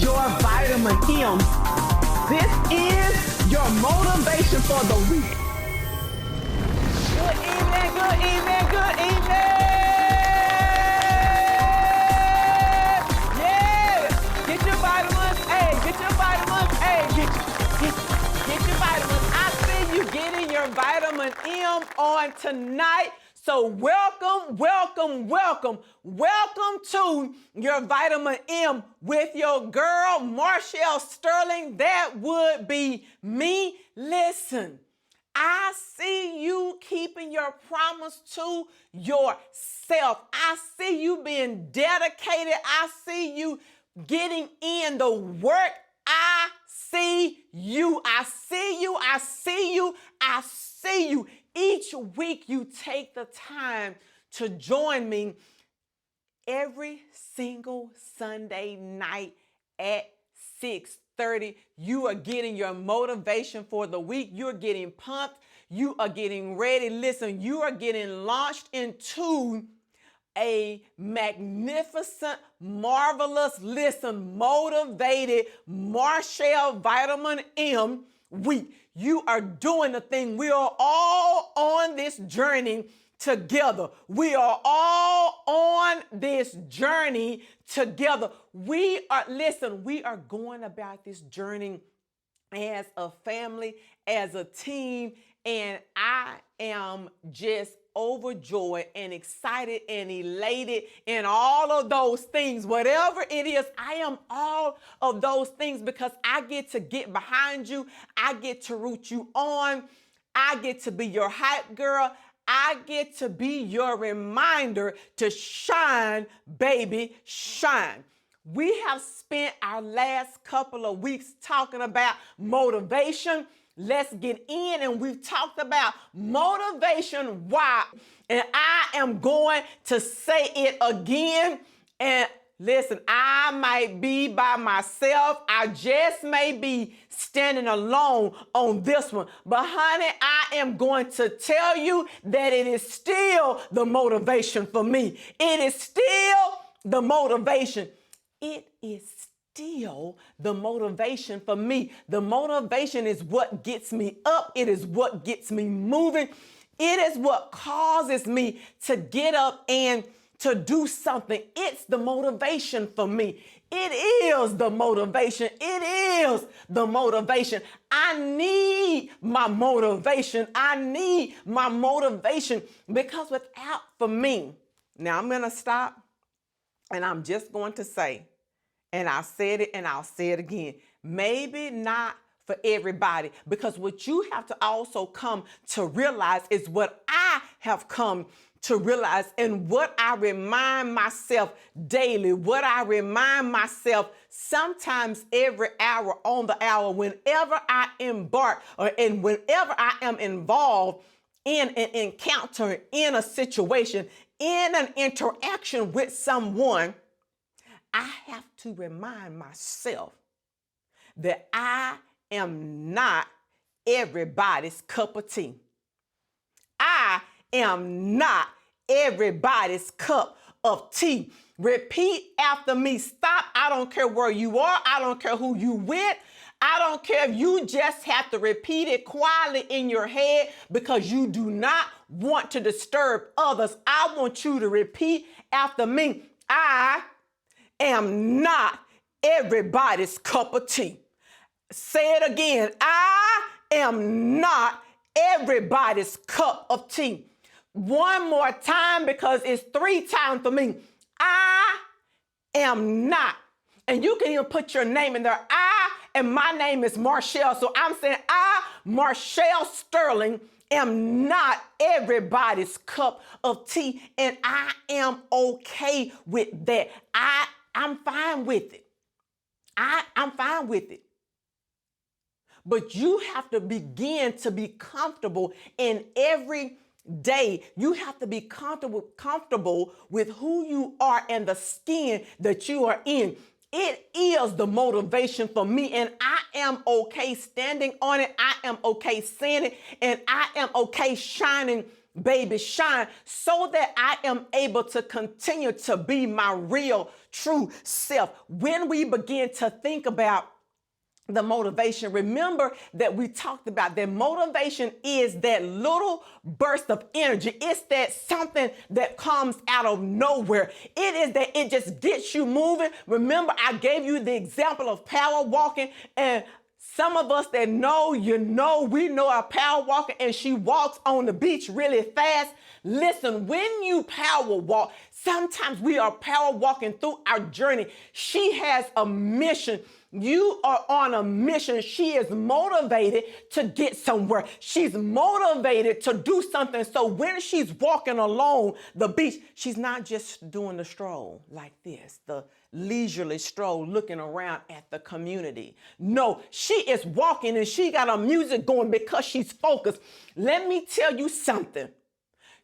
your vitamin M. This is your motivation for the week. Good evening, good evening, good evening. Yeah, get your vitamins, hey, get your vitamins, hey, get your vitamins. I see you getting your vitamin M on tonight. So welcome to your vitamin M with your girl, Marshall Sterling. That would be me. Listen, I see you keeping your promise to yourself. I see you being dedicated. I see you getting in the work. I see you. I see you. I see you. I see you. Each week you take the time to join me every single Sunday night at 6:30. You are getting your motivation for the week. You're getting pumped. You are getting ready. Listen, you are getting launched into a magnificent, marvelous, motivated Marshall Vitamin M week. You are doing the thing. We are all on this journey together. We are all on this journey together. We are going about this journey as a family, as a team, and I am just overjoyed and excited and elated and all of those things. Whatever it is, I am all of those things because I get to get behind you. I get to root you on. I get to be your hype girl. I get to be your reminder to shine, baby, shine. We have spent our last couple of weeks talking about motivation. Let's get in, and we've talked about motivation. Why? And I am going to say it again. And listen, I might be by myself. I just may be standing alone on this one. But honey, I am going to tell you that it is still the motivation for me. It is still the motivation. It is still the motivation for me. The motivation is what gets me up. It is what gets me moving. It is what causes me to get up and to do something. It's the motivation for me. It is the motivation. It is the motivation. I need my motivation. I need my motivation because without for me, now I'm going to stop and I'm just going to say, and I said it and I'll say it again, maybe not for everybody, because what you have to also come to realize is what I have come to realize and what I remind myself daily, what I remind myself sometimes every hour on the hour, whenever I embark and whenever I am involved in an encounter, in a situation, in an interaction with someone, I have to remind myself that I am not everybody's cup of tea. I am not everybody's cup of tea. Repeat after me. Stop. I don't care where you are. I don't care who you with. I don't care if you just have to repeat it quietly in your head because you do not want to disturb others. I want you to repeat after me. I am not everybody's cup of tea. Say it again. I am not everybody's cup of tea. One more time because it's 3 times for me. I am not. And you can even put your name in there. And my name is Marshall. So I'm saying I, Marshall Sterling, am not everybody's cup of tea. And I am okay with that. I'm fine with it. I'm fine with it. But you have to begin to be comfortable in every day. You have to be comfortable with who you are and the skin that you are in. It is the motivation for me, and I am okay standing on it. I am okay saying it, and I am okay shining baby, shine so that I am able to continue to be my real, true self. When we begin to think about the motivation, remember that we talked about that motivation is that little burst of energy. It's that something that comes out of nowhere. It is that it just gets you moving. Remember, I gave you the example of power walking, and some of us that know, we know our power walker, and she walks on the beach really fast. Listen, when you power walk, sometimes we are power walking through our journey. She has a mission. You are on a mission. She is motivated to get somewhere. She's motivated to do something. So when she's walking along the beach, she's not just doing the stroll like this, the leisurely stroll looking around at the community. No, she is walking and she got her music going because she's focused. Let me tell you something.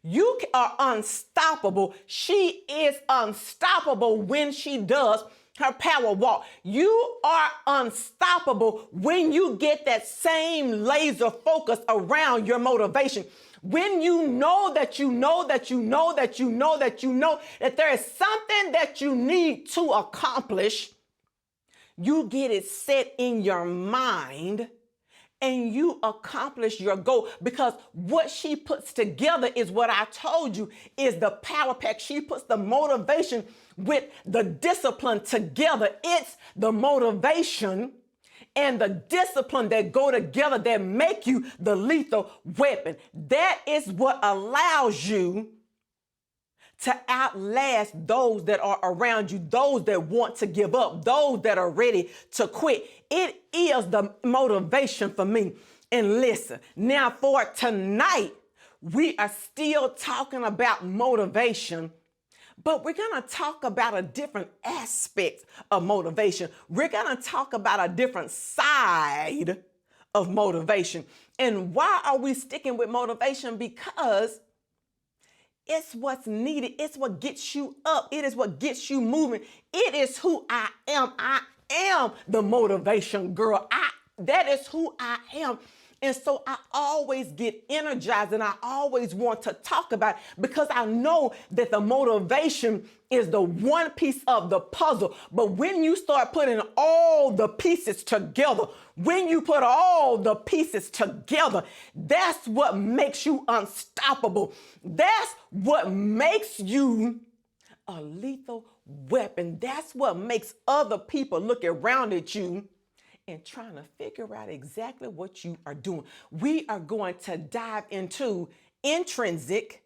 You are unstoppable. She is unstoppable when she does her power walk. You are unstoppable when you get that same laser focus around your motivation. When you know that there is something that you need to accomplish, you get it set in your mind and you accomplish your goal, because what she puts together is what I told you is the power pack. She puts the motivation with the discipline together. It's the motivation and the discipline that go together that make you the lethal weapon. That is what allows you to outlast those that are around you, those that want to give up, those that are ready to quit. It is the motivation for me. And listen, now for tonight, we are still talking about motivation, but we're going to talk about a different aspect of motivation. We're going to talk about a different side of motivation. And why are we sticking with motivation? Because it's what's needed. It's what gets you up. It is what gets you moving. It is who I am. I am the motivation girl. That is who I am. And so I always get energized and I always want to talk about it because I know that the motivation is the one piece of the puzzle. But when you start putting all the pieces together, when you put all the pieces together, that's what makes you unstoppable. That's what makes you a lethal weapon. That's what makes other people look around at you and trying to figure out exactly what you are doing. We are going to dive into intrinsic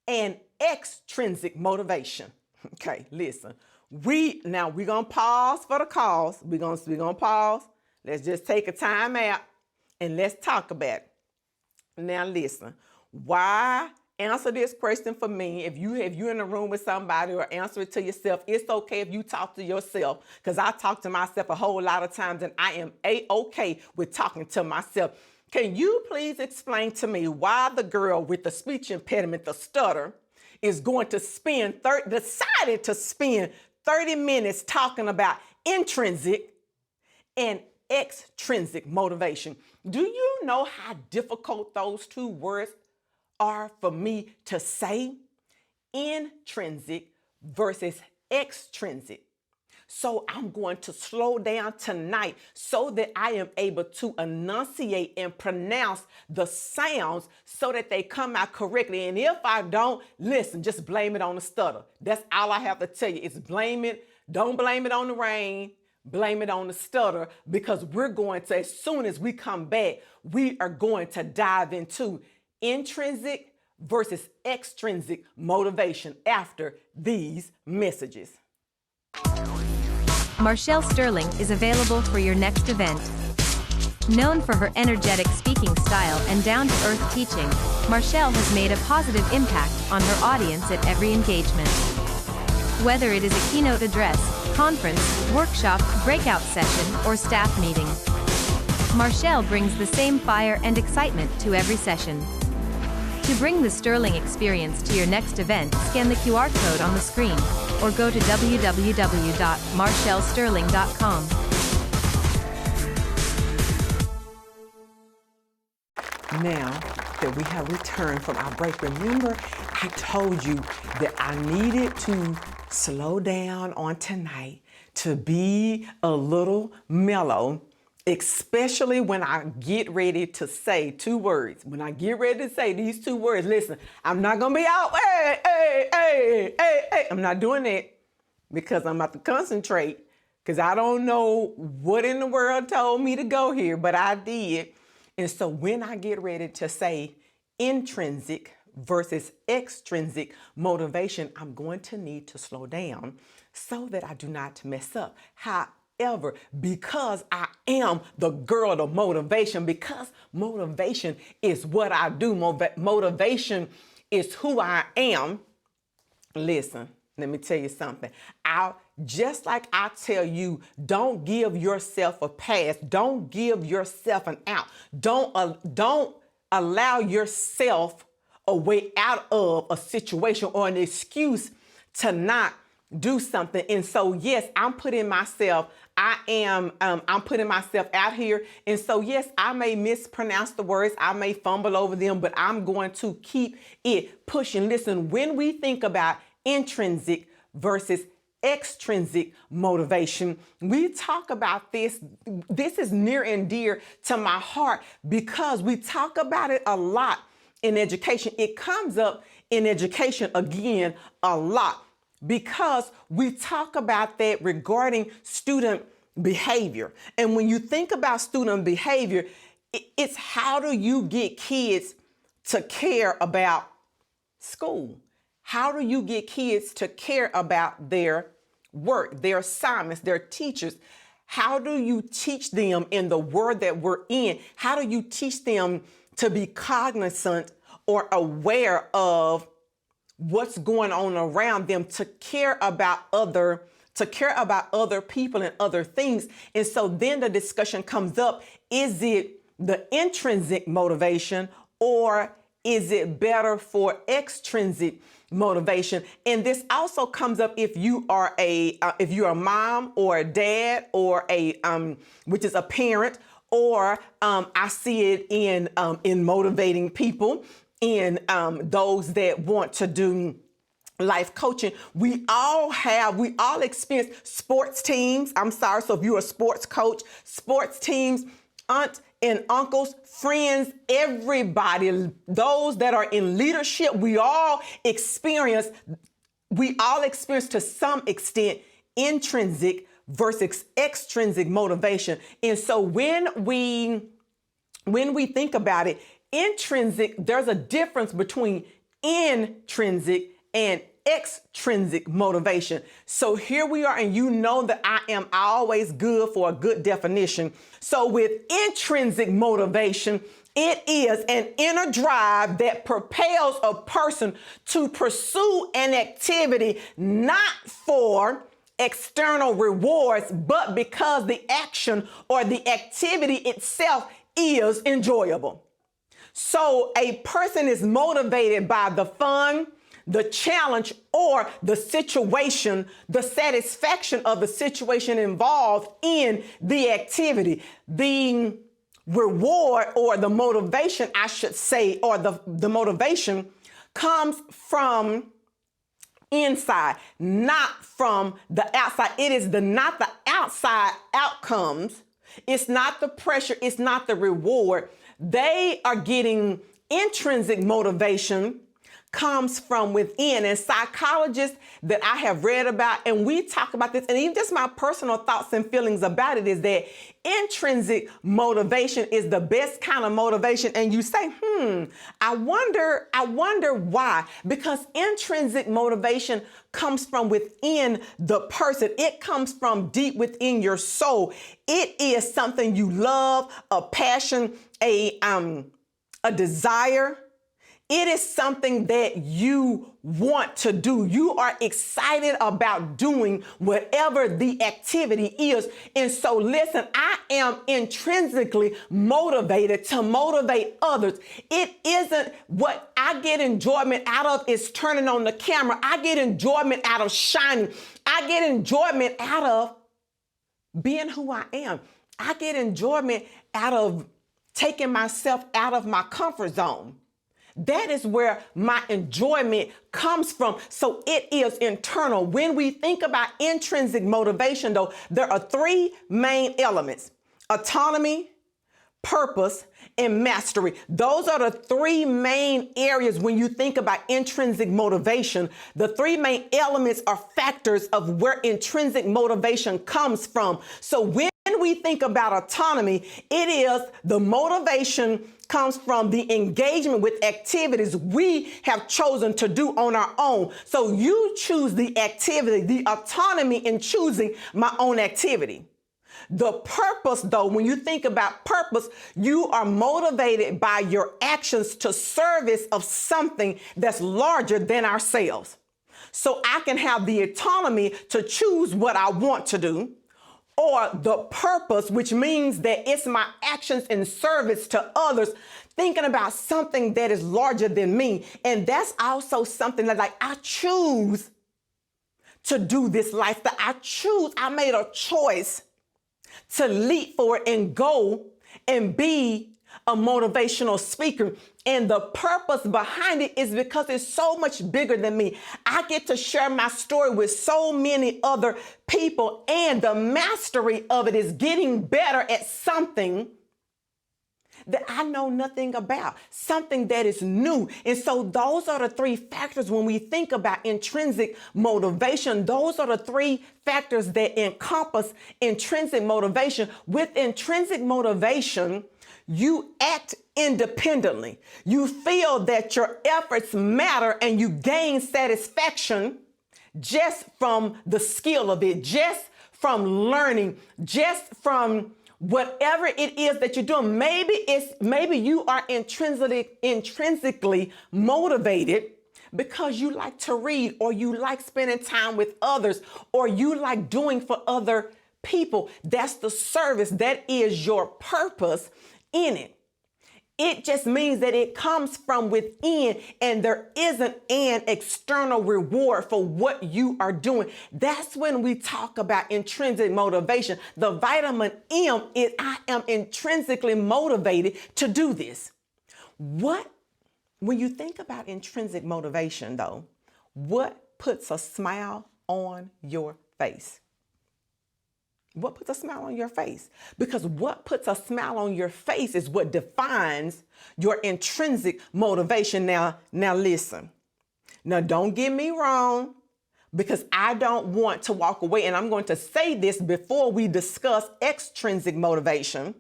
and extrinsic motivation. Okay, listen. We're gonna pause for the cause. We're gonna pause. Let's just take a time out and let's talk about it. Now listen, why? Answer this question for me. If you're in a room with somebody, or answer it to yourself. It's okay if you talk to yourself, because I talk to myself a whole lot of times and I am a-okay with talking to myself. Can you please explain to me why the girl with the speech impediment, the stutter, is going to decided to spend 30 minutes talking about intrinsic and extrinsic motivation? Do you know how difficult those two words are for me to say? Intrinsic versus extrinsic. So I'm going to slow down tonight so that I am able to enunciate and pronounce the sounds so that they come out correctly. And if I don't, listen, just blame it on the stutter. That's all I have to tell you is blame it. Don't blame it on the rain. Blame it on the stutter, because we're going to, as soon as we come back, we are going to dive into intrinsic versus extrinsic motivation after these messages. Marshall Sterling is available for your next event. Known for her energetic speaking style and down-to-earth teaching, Marshall has made a positive impact on her audience at every engagement. Whether it is a keynote address, conference, workshop, breakout session, or staff meeting, Marshall brings the same fire and excitement to every session. To bring the Sterling experience to your next event, scan the QR code on the screen or go to www.marshallsterling.com. Now, that we have returned from our break. Remember, I told you that I needed to slow down on tonight to be a little mellow, especially when I get ready to say two words. When I get ready to say these two words, listen, I'm not going to be out, hey. I'm not doing that because I'm about to concentrate because I don't know what in the world told me to go here, but I did. And so when I get ready to say intrinsic versus extrinsic motivation, I'm going to need to slow down so that I do not mess up. However, because I am the girl of motivation, because motivation is what I do, motivation is who I am. Listen, let me tell you something. Just like I tell you, don't give yourself a pass. Don't give yourself an out. Don't allow yourself a way out of a situation or an excuse to not do something. And so, yes, I'm putting myself out here. And so, yes, I may mispronounce the words. I may fumble over them, but I'm going to keep it pushing. Listen, when we think about intrinsic versus extrinsic motivation, we talk about this. This is near and dear to my heart because we talk about it a lot in education. It comes up in education again a lot because we talk about that regarding student behavior. And when you think about student behavior, it's how do you get kids to care about school? How do you get kids to care about their work, their assignments, their teachers? How do you teach them in the world that we're in? How do you teach them to be cognizant or aware of what's going on around them, to care about other people and other things? And so then the discussion comes up, is it the intrinsic motivation or is it better for extrinsic motivation? And this also comes up if you are a mom or a dad or which is a parent, or I see it in motivating people, in those that want to do life coaching. We all experience sports teams. So if you're a sports coach, sports teams, aunt and uncles, friends, everybody, those that are in leadership, we all experience to some extent intrinsic versus extrinsic motivation. And so when we think about it, intrinsic, there's a difference between intrinsic and extrinsic motivation. So here we are, and you know that I am always good for a good definition. So with intrinsic motivation, it is an inner drive that propels a person to pursue an activity not for external rewards, but because the action or the activity itself is enjoyable. So a person is motivated by the fun, the challenge, or the situation, the satisfaction of the situation involved in the activity. The reward or the motivation, I should say, or the motivation comes from inside, not from the outside. It is not the outside outcomes. It's not the pressure. It's not the reward. They are getting intrinsic motivation comes from within. And psychologists that I have read about, and we talk about this, and even just my personal thoughts and feelings about it, is that intrinsic motivation is the best kind of motivation. And you say, I wonder why? Because intrinsic motivation comes from within the person. It comes from deep within your soul. It is something you love, a passion, a desire. It is something that you want to do. You are excited about doing whatever the activity is. And so listen, I am intrinsically motivated to motivate others. It isn't what I get enjoyment out of is turning on the camera. I get enjoyment out of shining. I get enjoyment out of being who I am. I get enjoyment out of taking myself out of my comfort zone. That is where my enjoyment comes from. So it is internal. When we think about intrinsic motivation, though, there are three main elements: autonomy, purpose, and mastery. Those are the three main areas when you think about intrinsic motivation. The three main elements are factors of where intrinsic motivation comes from. So when we think about autonomy, it is the motivation comes from the engagement with activities we have chosen to do on our own. So you choose the activity, the autonomy in choosing my own activity. The purpose, though, when you think about purpose, you are motivated by your actions to service of something that's larger than ourselves. So I can have the autonomy to choose what I want to do, or the purpose, which means that it's my actions in service to others, thinking about something that is larger than me. And that's also something that, like, I choose to do this lifestyle. I made a choice to leap for it and go and be a motivational speaker. And the purpose behind it is because it's so much bigger than me. I get to share my story with so many other people, and the mastery of it is getting better at something that I know nothing about, something that is new. And so those are the three factors when we think about intrinsic motivation. Those are the three factors that encompass intrinsic motivation. With intrinsic motivation, you act independently. You feel that your efforts matter, and you gain satisfaction just from the skill of it, just from learning, just from whatever it is that you're doing. Maybe you are intrinsically motivated because you like to read, or you like spending time with others, or you like doing for other people. That's the service. That is your purpose in it. It just means that it comes from within, and there isn't an external reward for what you are doing. That's when we talk about intrinsic motivation. The vitamin M is I am intrinsically motivated to do this. When you think about intrinsic motivation, though, what puts a smile on your face? What puts a smile on your face? Because what puts a smile on your face is what defines your intrinsic motivation. Now listen. Now, don't get me wrong, because I don't want to walk away, and I'm going to say this before we discuss extrinsic motivation.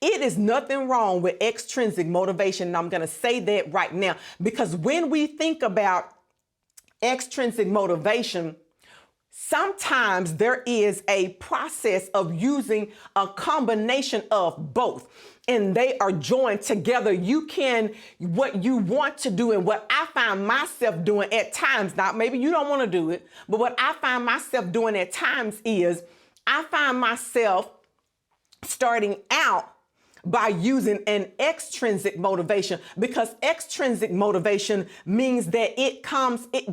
It is nothing wrong with extrinsic motivation, and I'm going to say that right now, because when we think about extrinsic motivation, sometimes there is a process of using a combination of both, and they are joined together. What you want to do, and what I find myself doing at times, now maybe you don't want to do it, but what I find myself doing at times is I find myself starting out by using an extrinsic motivation, because extrinsic motivation means that it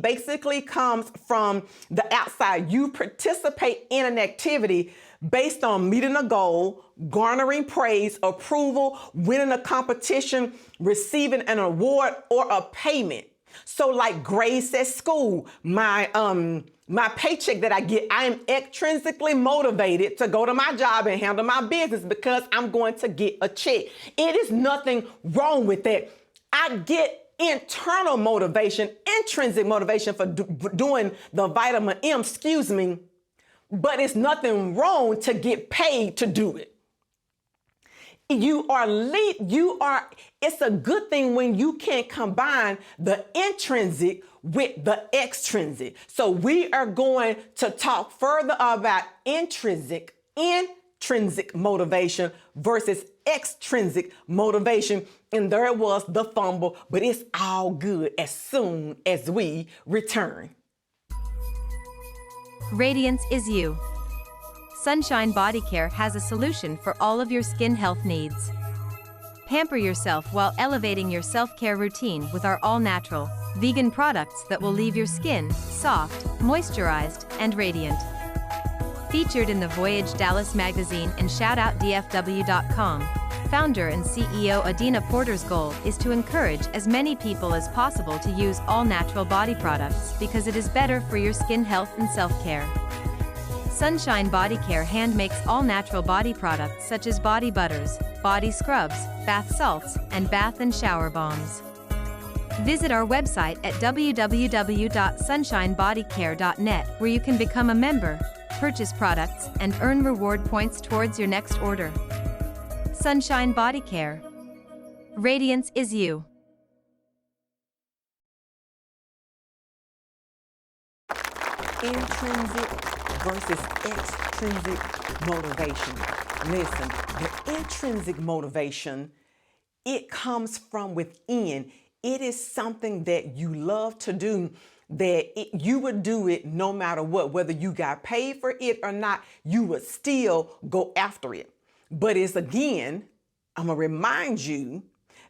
basically comes from the outside. You participate in an activity based on meeting a goal, garnering praise, approval, winning a competition, receiving an award, or a payment. So like grades at school, my paycheck that I get, I am extrinsically motivated to go to my job and handle my business because I'm going to get a check. It is nothing wrong with that. I get internal motivation, intrinsic motivation for doing the vitamin M, but it's nothing wrong to get paid to do it. It's a good thing when you can combine the intrinsic with the extrinsic. So we are going to talk further about intrinsic motivation versus extrinsic motivation. And there was the fumble, but it's all good as soon as we return. Radiance is you. Sunshine Body Care has a solution for all of your skin health needs. Pamper yourself while elevating your self-care routine with our all-natural, vegan products that will leave your skin soft, moisturized, and radiant. Featured in the Voyage Dallas magazine and shoutoutdfw.com, founder and CEO Adina Porter's goal is to encourage as many people as possible to use all natural body products because it is better for your skin health and self-care. Sunshine Body Care hand makes all natural body products such as body butters, body scrubs, bath salts, and bath and shower bombs. Visit our website at www.sunshinebodycare.net where you can become a member, purchase products, and earn reward points towards your next order. Sunshine Body Care. Radiance is you. Intrinsic versus extrinsic motivation. Listen, the intrinsic motivation, it comes from within. It is something that you love to do, you would do it no matter what. Whether you got paid for it or not, you would still go after it. But it's, again, I'm going to remind you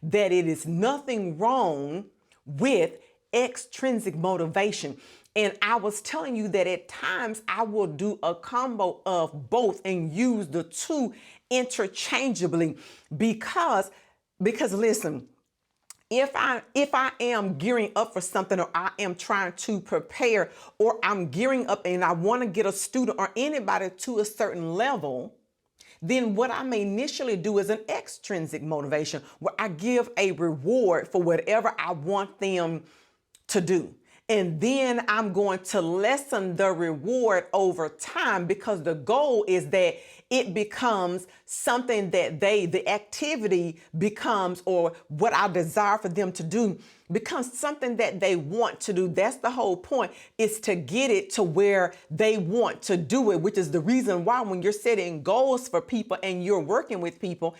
that it is nothing wrong with extrinsic motivation. And I was telling you that at times I will do a combo of both and use the two interchangeably because listen, if I am gearing up for something, or I am trying to prepare, or I'm gearing up and I want to get a student or anybody to a certain level, then what I may initially do is an extrinsic motivation where I give a reward for whatever I want them to do. And then I'm going to lessen the reward over time because the goal is that it becomes something that the activity becomes, or what I desire for them to do becomes something that they want to do. That's the whole point, is to get it to where they want to do it, which is the reason why when you're setting goals for people and you're working with people,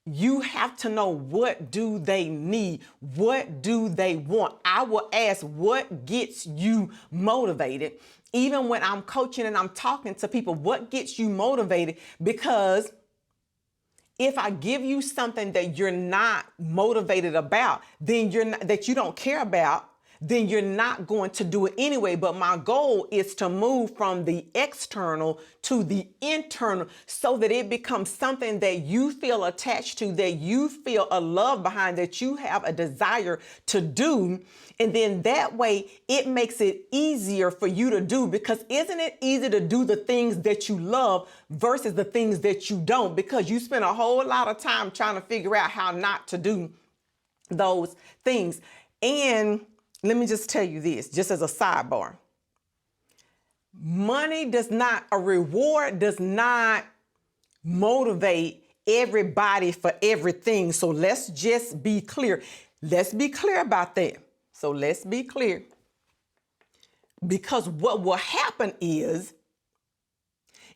you have to know, what do they need? What do they want? I will ask, what gets you motivated? Even when I'm coaching and I'm talking to people, what gets you motivated? Because if I give you something that you're not motivated about, then that you don't care about, then you're not going to do it anyway. But my goal is to move from the external to the internal so that it becomes something that you feel attached to, that you feel a love behind, that you have a desire to do. And then that way it makes it easier for you to do, because isn't it easy to do the things that you love versus the things that you don't? Because you spend a whole lot of time trying to figure out how not to do those things. And let me just tell you this, just as a sidebar. A reward does not motivate everybody for everything. So let's just be clear. Let's be clear about that. So let's be clear. Because what will happen is,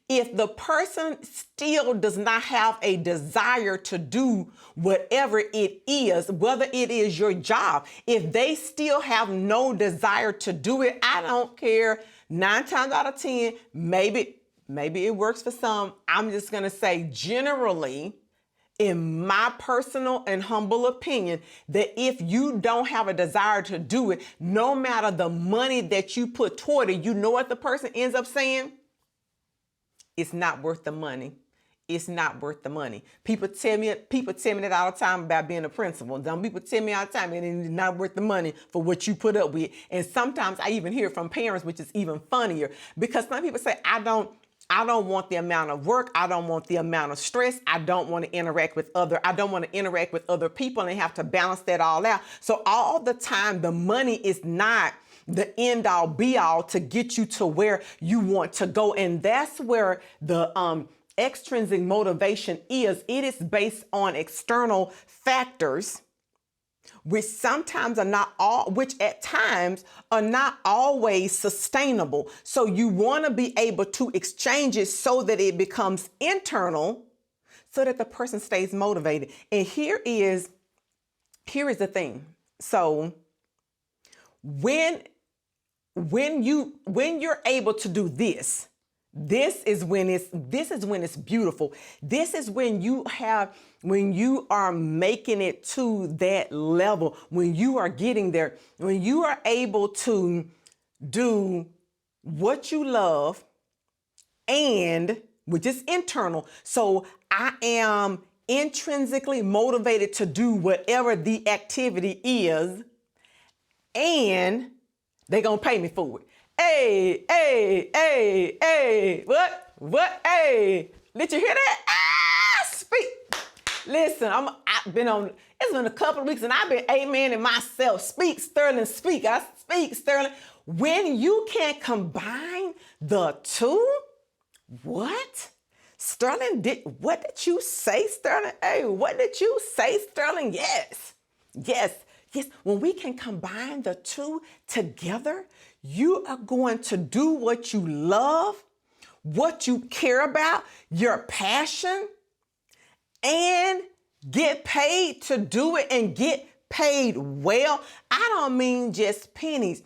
if the person still does not have a desire to do whatever it is, whether it is your job, if they still have no desire to do it, I don't care, 9 times out of 10, maybe it works for some. I'm just going to say generally, in my personal and humble opinion, that if you don't have a desire to do it, no matter the money that you put toward it, you know what the person ends up saying? It's not worth the money. It's not worth the money. People tell me that all the time about being a principal. Some people tell me all the time, it's not worth the money for what you put up with. And sometimes I even hear from parents, which is even funnier, because some people say, I don't want the amount of work. I don't want the amount of stress. I don't want to interact with other people and have to balance that all out. So all the time, the money is not the end all be all to get you to where you want to go. And that's where the extrinsic motivation is. It is based on external factors, which at times are not always sustainable. So you want to be able to exchange it so that it becomes internal, so that the person stays motivated. And here is the thing. So when you're able to do this is when it's beautiful. This is when you are making it to that level, when you are getting there, when you are able to do what you love, and which is internal. So I am intrinsically motivated to do whatever the activity is, and they're going to pay me for it. Hey, what, hey, did you hear that? Speak. Listen, I've been on, it's been a couple of weeks and I've been amening myself. Speak, Sterling, speak. I speak, Sterling. When you can combine the two, what? Sterling, what did you say, Sterling? Hey, what did you say, Sterling? Yes. When we can combine the two together, you are going to do what you love, what you care about, your passion, and get paid to do it and get paid well. I don't mean just pennies.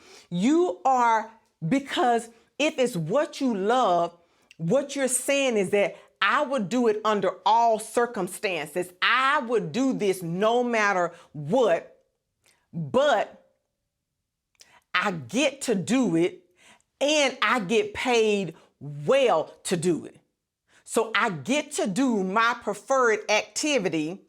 Because if it's what you love, what you're saying is that I would do it under all circumstances. I would do this no matter what, but I get to do it and I get paid well to do it. So I get to do my preferred activity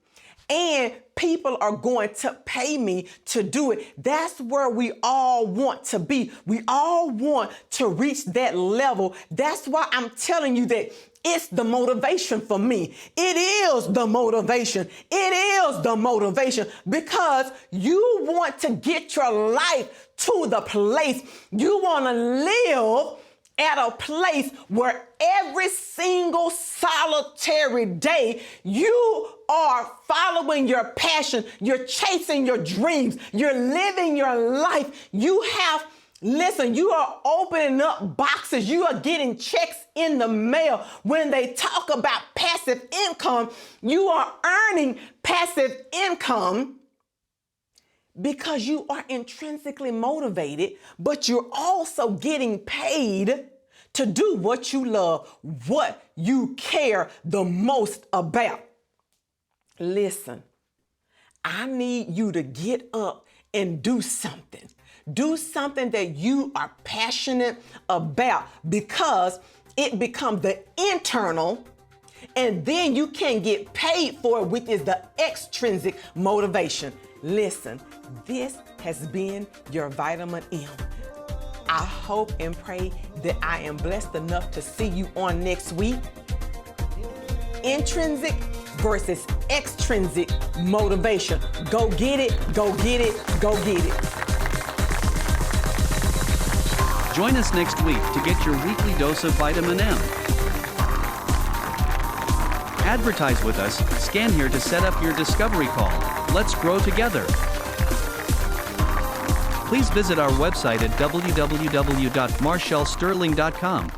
and people are going to pay me to do it. That's where we all want to be. We all want to reach that level. That's why I'm telling you that it's the motivation for me. It is the motivation. It is the motivation because you want to get your life to the place you want to live at a place where every single solitary day you are following your passion, you're chasing your dreams, you're living your life. You are opening up boxes, you are getting checks in the mail. When they talk about passive income, you are earning passive income because you are intrinsically motivated, but you're also getting paid to do what you love, what you care the most about. Listen, I need you to get up and do something. Do something that you are passionate about because it becomes the internal, and then you can get paid for it, which is the extrinsic motivation. Listen, this has been your Vitamin M. I hope and pray that I am blessed enough to see you on next week. Intrinsic versus extrinsic motivation. Go get it, go get it, go get it. Join us next week to get your weekly dose of Vitamin M. Advertise with us. Scan here to set up your discovery call. Let's grow together. Please visit our website at www.marshallsterling.com.